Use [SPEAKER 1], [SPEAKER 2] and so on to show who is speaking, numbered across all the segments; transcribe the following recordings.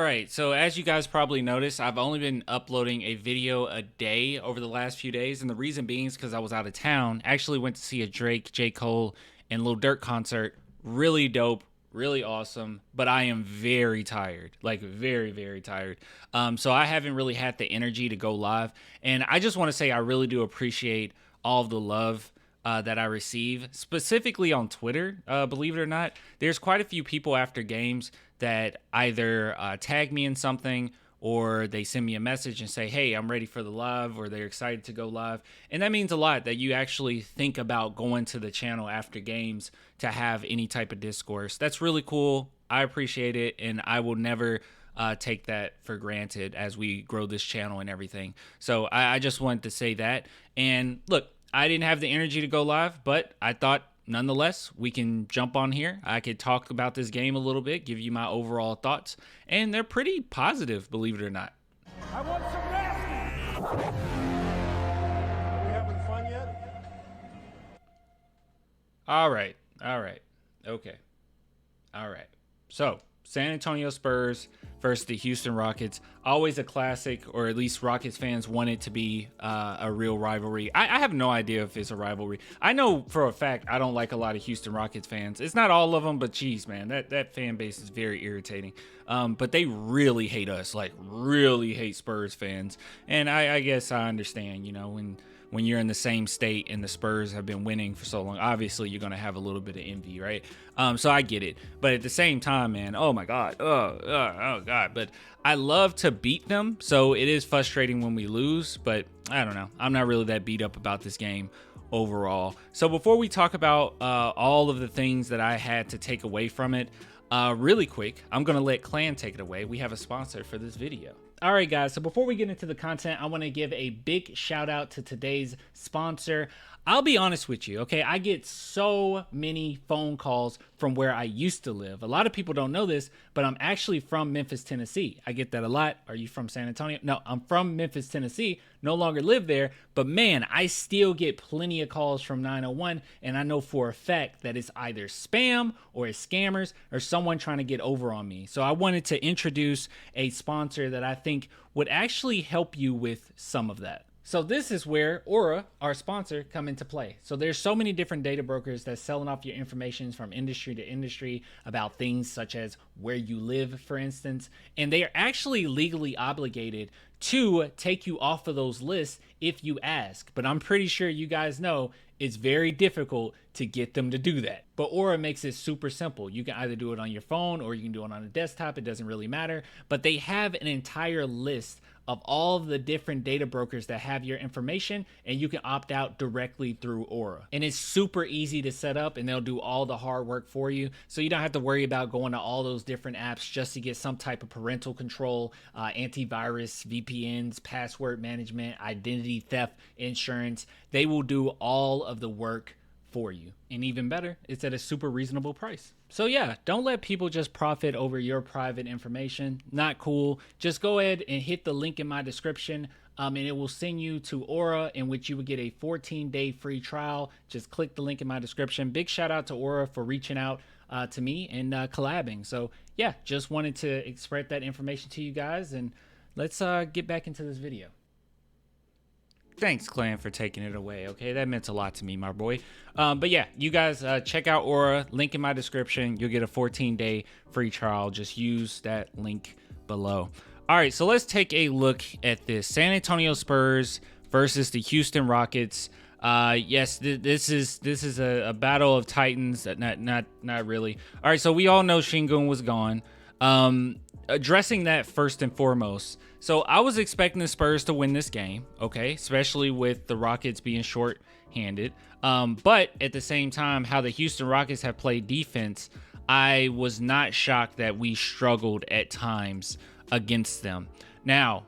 [SPEAKER 1] right, so as you guys probably noticed, I've only been uploading a video a day over the last few days, and the reason being is because I was out of town. Actually went to see a Drake, J. Cole, and Lil Durk concert. Really dope, really awesome, but I am very tired, like very, very tired. So I haven't really had the energy to go live, and I just want to say I really do appreciate all of the love that I receive, specifically on Twitter. Believe it or not, there's quite a few people after games that either tag me in something or they send me a message and say, hey, I'm ready for the live, or they're excited to go live. And that means a lot that you actually think about going to the channel after games to have any type of discourse. That's really cool. I appreciate it, and I will never take that for granted as we grow this channel and everything. So I just wanted to say that. And look, I didn't have the energy to go live, but I thought nonetheless, we can jump on here. I could talk about this game a little bit, give you my overall thoughts, and they're pretty positive, believe it or not.
[SPEAKER 2] I want some nasty. Are we having fun yet?
[SPEAKER 1] All right. Okay. All right. So, San Antonio Spurs versus the Houston Rockets. Always a classic, or at least Rockets fans want it to be a real rivalry. I have no idea if it's a rivalry. I know for a fact I don't like a lot of Houston Rockets fans. It's not all of them, but geez, man, that fan base is very irritating. But they really hate us, like really hate Spurs fans. And I guess I understand, you know, when you're in the same state and the Spurs have been winning for so long, obviously you're going to have a little bit of envy, right? So I get it. But at the same time, man, oh my God. Oh God. But I love to beat them. So it is frustrating when we lose, but I don't know. I'm not really that beat up about this game overall. So before we talk about all of the things that I had to take away from it, really quick, I'm going to let Clan take it away. We have a sponsor for this video. All right, guys, so before we get into the content, I want to give a big shout out to today's sponsor. I'll be honest with you, okay? I get so many phone calls from where I used to live. A lot of people don't know this, but I'm actually from Memphis, Tennessee. I get that a lot. Are you from San Antonio? No, I'm from Memphis, Tennessee. No longer live there, but man, I still get plenty of calls from 901, and I know for a fact that it's either spam or it's scammers or someone trying to get over on me. So I wanted to introduce a sponsor that I think would actually help you with some of that. So this is where Aura, our sponsor, come into play. So there's so many different data brokers that's selling off your information from industry to industry about things such as where you live, for instance, and they are actually legally obligated to take you off of those lists if you ask. But I'm pretty sure you guys know it's very difficult to get them to do that. But Aura makes it super simple. You can either do it on your phone or you can do it on a desktop. It doesn't really matter. But they have an entire list of all of the different data brokers that have your information, and you can opt out directly through Aura. And it's super easy to set up, and they'll do all the hard work for you. So you don't have to worry about going to all those different apps just to get some type of parental control, antivirus, VPNs, password management, identity theft, insurance. They will do all of the work for you. And even better, it's at a super reasonable price. So yeah, don't let people just profit over your private information. Not cool. Just go ahead and hit the link in my description, and it will send you to Aura, in which you will get a 14-day free trial. Just click the link in my description. Big shout out to Aura for reaching out to me and collabing. So yeah, just wanted to spread that information to you guys, and let's get back into this video. Thanks, Clan, for taking it away, okay? That meant a lot to me, my boy. But yeah, you guys check out Aura. Link in my description. You'll get a 14-day free trial. Just use that link below. All right, so let's take a look at this. San Antonio Spurs versus the Houston Rockets. Yes, this is a battle of titans. Not really. All right, so we all know Şengün was gone. Addressing that first and foremost. So I was expecting the Spurs to win this game, okay, especially with the Rockets being short-handed. But at the same time, how the Houston Rockets have played defense, I was not shocked that we struggled at times against them. Now,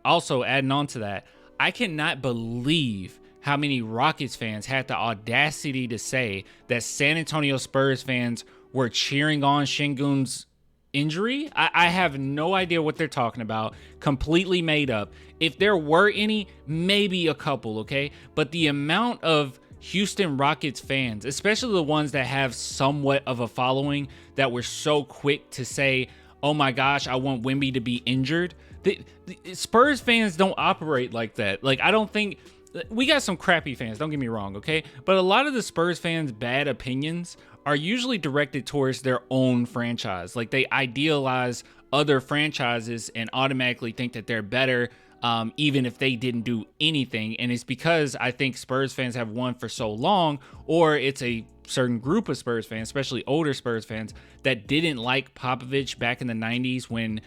[SPEAKER 1] also adding on to that, I cannot believe how many Rockets fans had the audacity to say that San Antonio Spurs fans were cheering on Şengün's injury. I have no idea what they're talking about. Completely made up. If there were any, maybe a couple, okay? But the amount of Houston Rockets fans, especially the ones that have somewhat of a following, that were so quick to say, oh my gosh, I want Wemby to be injured. The Spurs fans don't operate like that. Like, I don't think we got some crappy fans, don't get me wrong, okay? But a lot of the Spurs fans' bad opinions are usually directed towards their own franchise. Like, they idealize other franchises and automatically think that they're better, even if they didn't do anything. And it's because I think Spurs fans have won for so long, or it's a certain group of Spurs fans, especially older Spurs fans, that didn't like Popovich back in the 90s when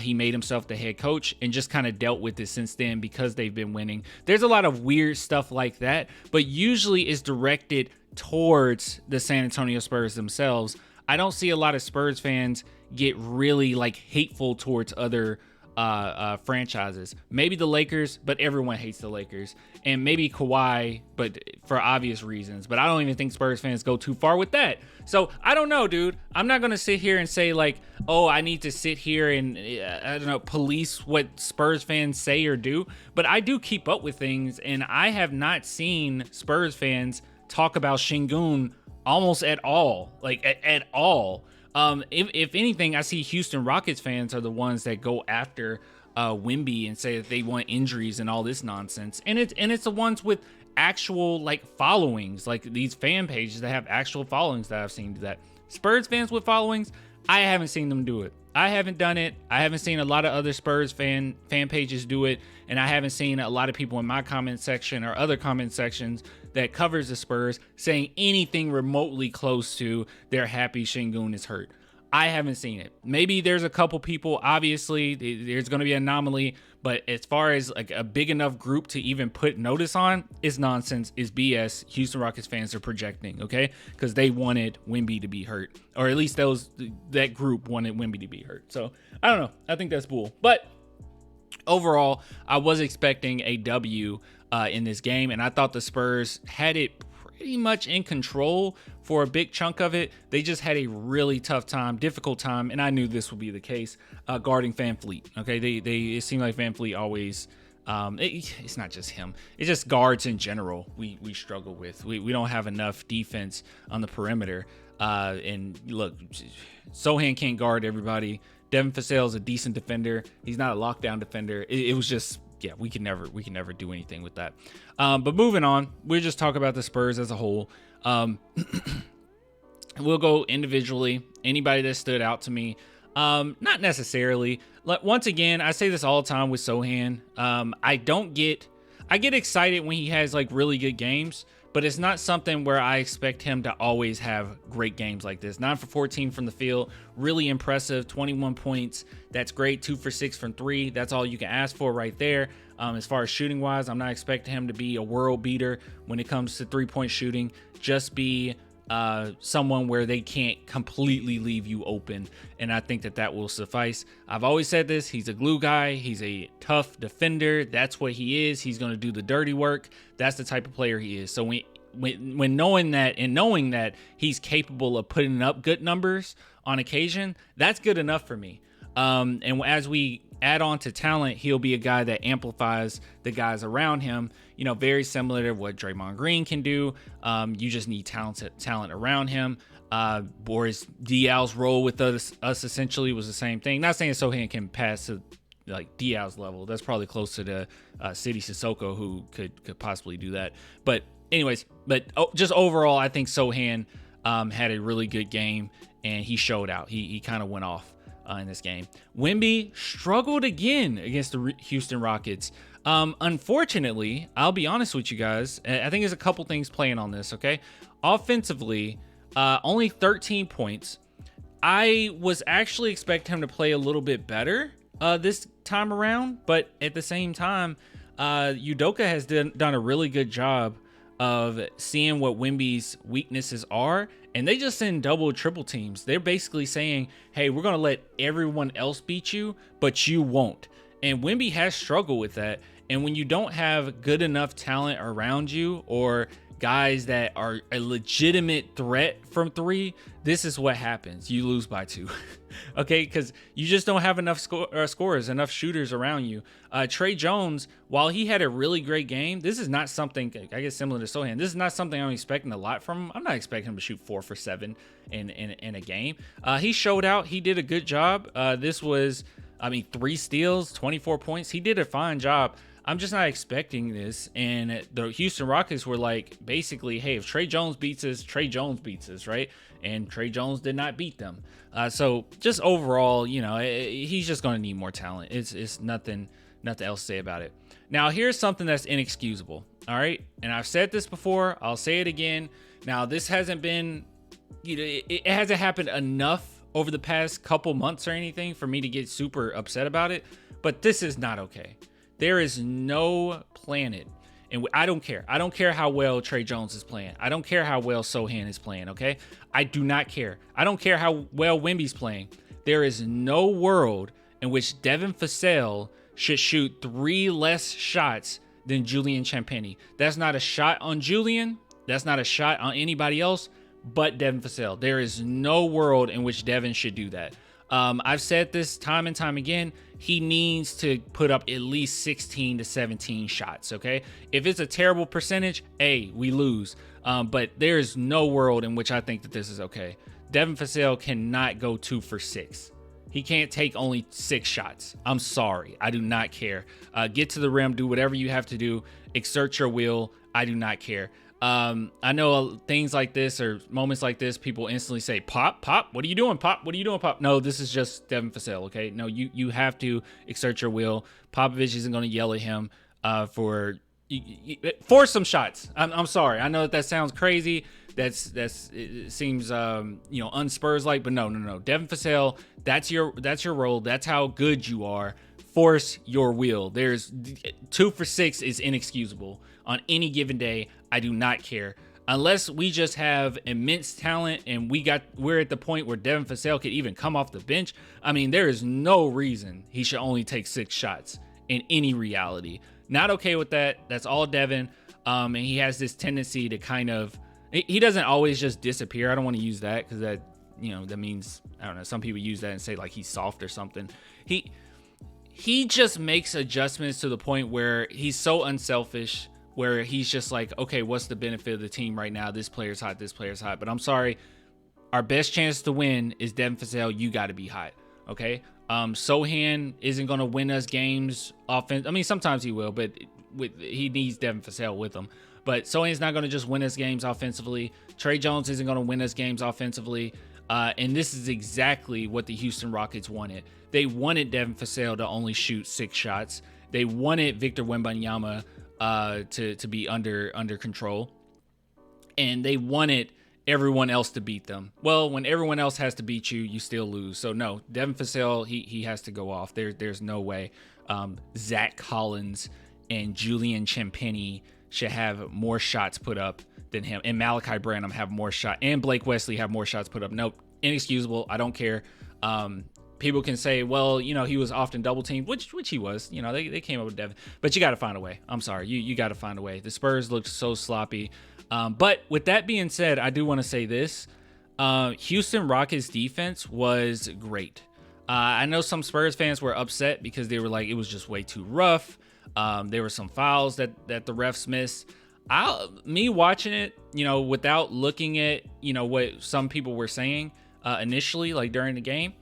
[SPEAKER 1] he made himself the head coach, and just kind of dealt with it since then because they've been winning. There's a lot of weird stuff like that, but usually it's directed towards the San Antonio Spurs themselves. I don't see a lot of Spurs fans get really like hateful towards other franchises. Maybe the Lakers, but everyone hates the Lakers. And maybe Kawhi, but for obvious reasons. But I don't even think Spurs fans go too far with that. So I don't know, dude. I'm not going to sit here and say like, oh, I need to sit here and, I don't know, police what Spurs fans say or do. But I do keep up with things, and I have not seen Spurs fans talk about Şengün almost at all. Like, at all. If anything, I see Houston Rockets fans are the ones that go after Wemby and say that they want injuries and all this nonsense. And it's the ones with actual like followings, like these fan pages that have actual followings that I've seen do that. Spurs fans with followings, I haven't seen them do it. I haven't done it. I haven't seen a lot of other Spurs fan pages do it, and I haven't seen a lot of people in my comment section or other comment sections that covers the Spurs saying anything remotely close to they're happy Şengün is hurt. I haven't seen it. Maybe there's a couple people, obviously there's going to be an anomaly, but as far as like a big enough group to even put notice on, is nonsense, is BS. Houston Rockets fans are projecting, okay? Because they wanted Wemby to be hurt, or at least that group wanted Wemby to be hurt. So I don't know. I think that's bull. But overall, I was expecting a W in this game, and I thought the Spurs had it pretty much in control for a big chunk of it. They just had a really tough time, difficult time, and I knew this would be the case, guarding VanVleet. Okay, it seemed like VanVleet always, it's not just him, it's just guards in general we struggle with. We don't have enough defense on the perimeter, and look, Sochan can't guard everybody. Devin Vassell's a decent defender. He's not a lockdown defender. It was just, yeah, we can never do anything with that. But moving on, we'll just talk about the Spurs as a whole. We'll go individually. Anybody that stood out to me, not necessarily. Once again, I say this all the time with Sochan. I get excited when he has like really good games, but it's not something where I expect him to always have great games like this. 9 for 14 from the field, really impressive. 21 points, that's great. 2 for 6 from 3, that's all you can ask for right there. As far as shooting wise, I'm not expecting him to be a world beater when it comes to 3-point shooting. Just be someone where they can't completely leave you open, and I think that will suffice. I've always said this, he's a glue guy, he's a tough defender. That's what he is. He's going to do the dirty work. That's the type of player he is. So when knowing that he's capable of putting up good numbers on occasion, that's good enough for me. And as we add on to talent, he'll be a guy that amplifies the guys around him, very similar to what Draymond Green can do. You just need talent around him. Boris Diaw's role with us essentially was the same thing. Not saying Sochan can pass to like Diaw's level. That's probably close to the City Sissoko, who could possibly do that. But anyways, just overall, I think Sochan had a really good game, and he showed out. He kind of went off in this game. Wemby struggled again against the Houston Rockets. Unfortunately, I'll be honest with you guys, I think there's a couple things playing on this, okay? Offensively, only 13 points. I was actually expecting him to play a little bit better this time around, but at the same time, Udoka has done a really good job of seeing what Wemby's weaknesses are, and they just send double, triple teams. They're basically saying, hey, we're going to let everyone else beat you, but you won't. And Wemby has struggled with that. And when you don't have good enough talent around you, or guys that are a legitimate threat from three, this is what happens. You lose by 2. Okay, because you just don't have enough scorers, enough shooters around you. Trey Jones, while he had a really great game, this is not something, I guess similar to Sohan, this is not something I'm expecting a lot from him. I'm not expecting him to shoot 4 for 7 in a game. He showed out. He did a good job. This was, 3 steals, 24 points. He did a fine job. I'm just not expecting this. And the Houston Rockets were like, basically, hey, if Trey Jones beats us, Trey Jones beats us, right? And Trey Jones did not beat them. So just overall, he's just going to need more talent. It's nothing else to say about it. Now, here's something that's inexcusable. All right. And I've said this before. I'll say it again. Now, this hasn't been, it hasn't happened enough over the past couple months or anything for me to get super upset about it. But this is not okay. There is no planet, and I don't care. I don't care how well Trey Jones is playing. I don't care how well Sohan is playing, okay? I do not care. I don't care how well Wemby's playing. There is no world in which Devin Vassell should shoot 3 less shots than Julian Champagnie. That's not a shot on Julian. That's not a shot on anybody else but Devin Vassell. There is no world in which Devin should do that. I've said this time and time again. He needs to put up at least 16 to 17 shots, okay? If it's a terrible percentage, we lose. But there's no world in which I think that this is okay. Devin Vassell cannot go 2 for 6. He can't take only 6 shots. I'm sorry. I do not care. Get to the rim, do whatever you have to do. Exert your will. I do not care. I know things like this or moments like this, people instantly say, Pop, what are you doing, Pop? What are you doing, Pop? No, this is just Devin Vassell, okay? No, you have to exert your will. Popovich isn't going to yell at him for some shots. I'm sorry. I know that sounds crazy. It seems unspurs like, but no. Devin Vassell, that's your role. That's how good you are. Force your will. There's 2 for 6 is inexcusable on any given day. I do not care unless we just have immense talent and we're at the point where Devin Vassell could even come off the bench. There is no reason he should only take 6 shots in any reality. Not okay with that. That's all Devin. And he has this tendency to kind of, he doesn't always just disappear. I don't want to use that because that means, I don't know, some people use that and say like he's soft or something. He just makes adjustments to the point where he's so unselfish, where he's just like, okay, what's the benefit of the team right now? This player's hot. But I'm sorry, our best chance to win is Devin Vassell. You got to be hot, okay? Sohan isn't going to win us games offense. Sometimes he will, but he needs Devin Vassell with him. But Sohan's not going to just win us games offensively. Trey Jones isn't going to win us games offensively. And this is exactly what the Houston Rockets wanted. They wanted Devin Vassell to only shoot 6 shots. They wanted Victor Wembanyama to be under control, and they wanted everyone else to beat them. Well, when everyone else has to beat you, you still lose. So no, Devin Vassell, he has to go off. There's no way. Zach Collins and Julian Champagnie should have more shots put up than him, and Malachi Branham have more shots, and Blake Wesley have more shots put up. Nope, inexcusable. I don't care. People can say, well, he was often double teamed, which he was. They came up with Devin, but you got to find a way. I'm sorry, you got to find a way. The Spurs looked so sloppy. But with that being said, I do want to say this: Houston Rockets defense was great. I know some Spurs fans were upset because they were like, it was just way too rough. There were some fouls that the refs missed. Me watching it, without looking at what some people were saying initially, like during the game,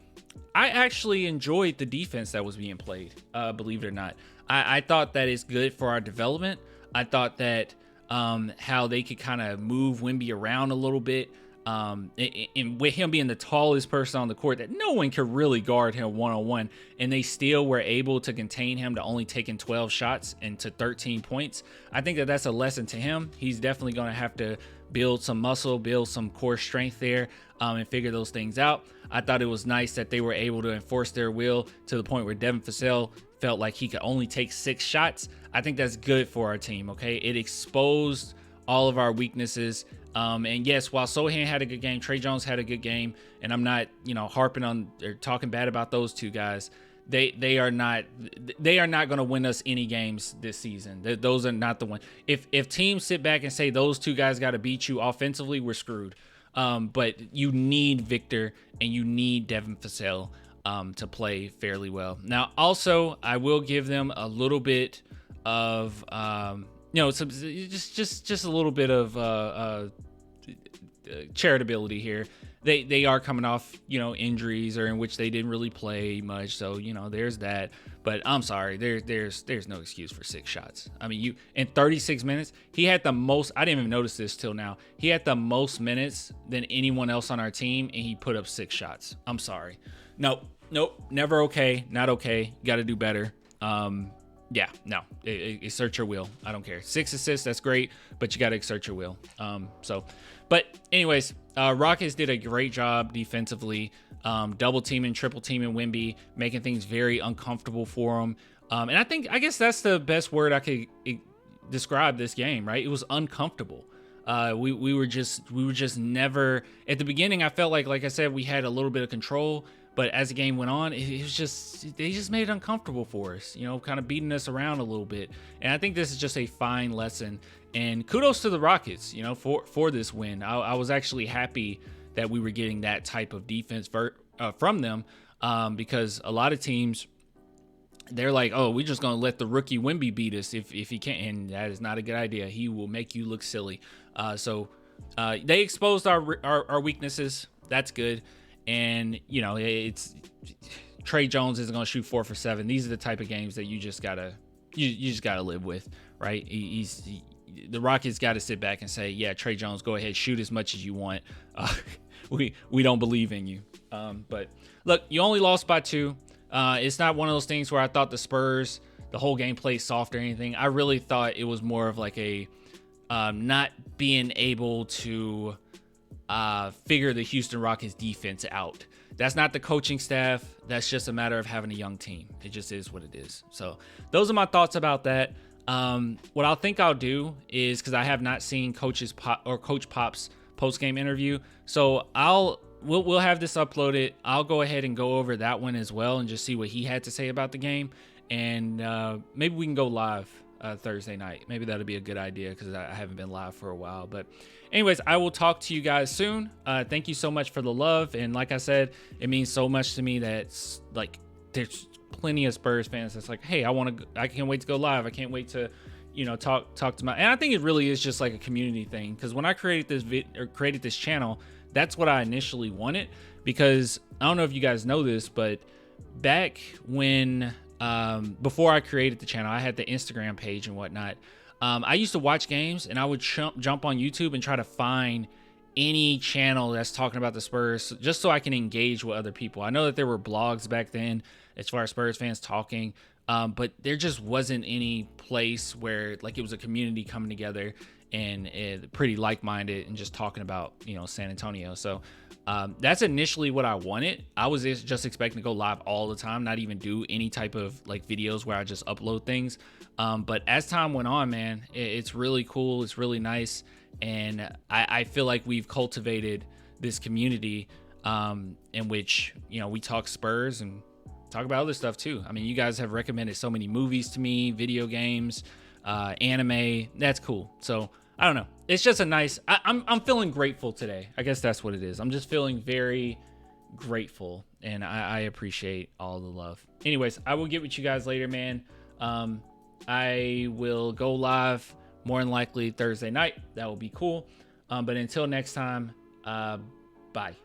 [SPEAKER 1] I actually enjoyed the defense that was being played, believe it or not. I thought that it's good for our development. I thought that how they could kind of move Wemby around a little bit. And with him being the tallest person on the court, that no one could really guard him one-on-one, and they still were able to contain him to only taking 12 shots and to 13 points. I think that that's a lesson to him. He's definitely going to have to build some muscle, build some core strength there, and figure those things out. I thought it was nice that they were able to enforce their will to the point where Devin Vassell felt like he could only take 6 shots. I think that's good for our team, okay? It exposed all of our weaknesses. And yes, while Sohan had a good game, Trey Jones had a good game, and I'm not, harping on or talking bad about those two guys. they are not going to win us any games this season. Those are not the one. If teams sit back and say those two guys got to beat you offensively, we're screwed. But you need Victor and you need Devin Vassell to play fairly well. Now, also, I will give them a little bit of some just a little bit of charitability here. They are coming off, injuries or in which they didn't really play much. So, there's that. But I'm sorry, there's no excuse for 6 shots. I mean, in 36 minutes, he had the most. I didn't even notice this till now. He had the most minutes than anyone else on our team, and he put up 6 shots. I'm sorry. Nope, never okay. Not okay. Got to do better. Exert your will. I don't care. 6 assists, that's great, but you got to exert your will. But anyways, Rockets did a great job defensively, double teaming, triple teaming Wemby, making things very uncomfortable for him. And I guess that's the best word I could describe this game, right? It was uncomfortable. We were just never at the beginning. I felt like I said, we had a little bit of control. But as the game went on, it was they just made it uncomfortable for us, kind of beating us around a little bit. And I think this is just a fine lesson. And kudos to the Rockets, for this win. I was actually happy that we were getting that type of defense from them, because a lot of teams, they're like, oh, we're just going to let the rookie Wemby beat us if he can't. And that is not a good idea. He will make you look silly. So they exposed our weaknesses. That's good. And, it's Trey Jones isn't going to shoot 4 for 7. These are the type of games that you just gotta live with, right? The Rockets got to sit back and say, yeah, Trey Jones, go ahead, shoot as much as you want. We don't believe in you. But look, you only lost by 2. It's not one of those things where I thought the Spurs, the whole game played soft or anything. I really thought it was more of like a not being able to figure the Houston Rockets defense out. That's not the coaching staff. That's just a matter of having a young team. It just is what it is. So those are my thoughts about that. What I think I'll do is, because I have not seen Coach Pop's post-game interview, so we'll have this uploaded. I'll go ahead and go over that one as well and just see what he had to say about the game. And maybe we can go live Thursday night. Maybe that'll be a good idea, because I haven't been live for a while. But anyways, I will talk to you guys soon. Thank you so much for the love. And like I said, it means so much to me that there's plenty of Spurs fans that's like, hey, I can't wait to go live. I can't wait to, talk to and I think it really is just like a community thing. Because when I created this channel, that's what I initially wanted. Because I don't know if you guys know this, but back when before I created the channel, I had the Instagram page and whatnot. I used to watch games, and I would jump on YouTube and try to find any channel that's talking about the Spurs, just so I can engage with other people. I know that there were blogs back then as far as Spurs fans talking, but there just wasn't any place where it was a community coming together and pretty like-minded and just talking about San Antonio. So that's initially what I wanted. I was just expecting to go live all the time, not even do any type of videos where I just upload things. But as time went on, man, it's really cool. It's really nice. And I feel like we've cultivated this community in which, we talk Spurs and talk about other stuff too. I mean, you guys have recommended so many movies to me, video games, anime. That's cool. So I don't know. It's just a nice, I'm feeling grateful today. I guess that's what it is. I'm just feeling very grateful, and I appreciate all the love. Anyways, I will get with you guys later, man. I will go live more than likely Thursday night. That will be cool. But until next time, bye.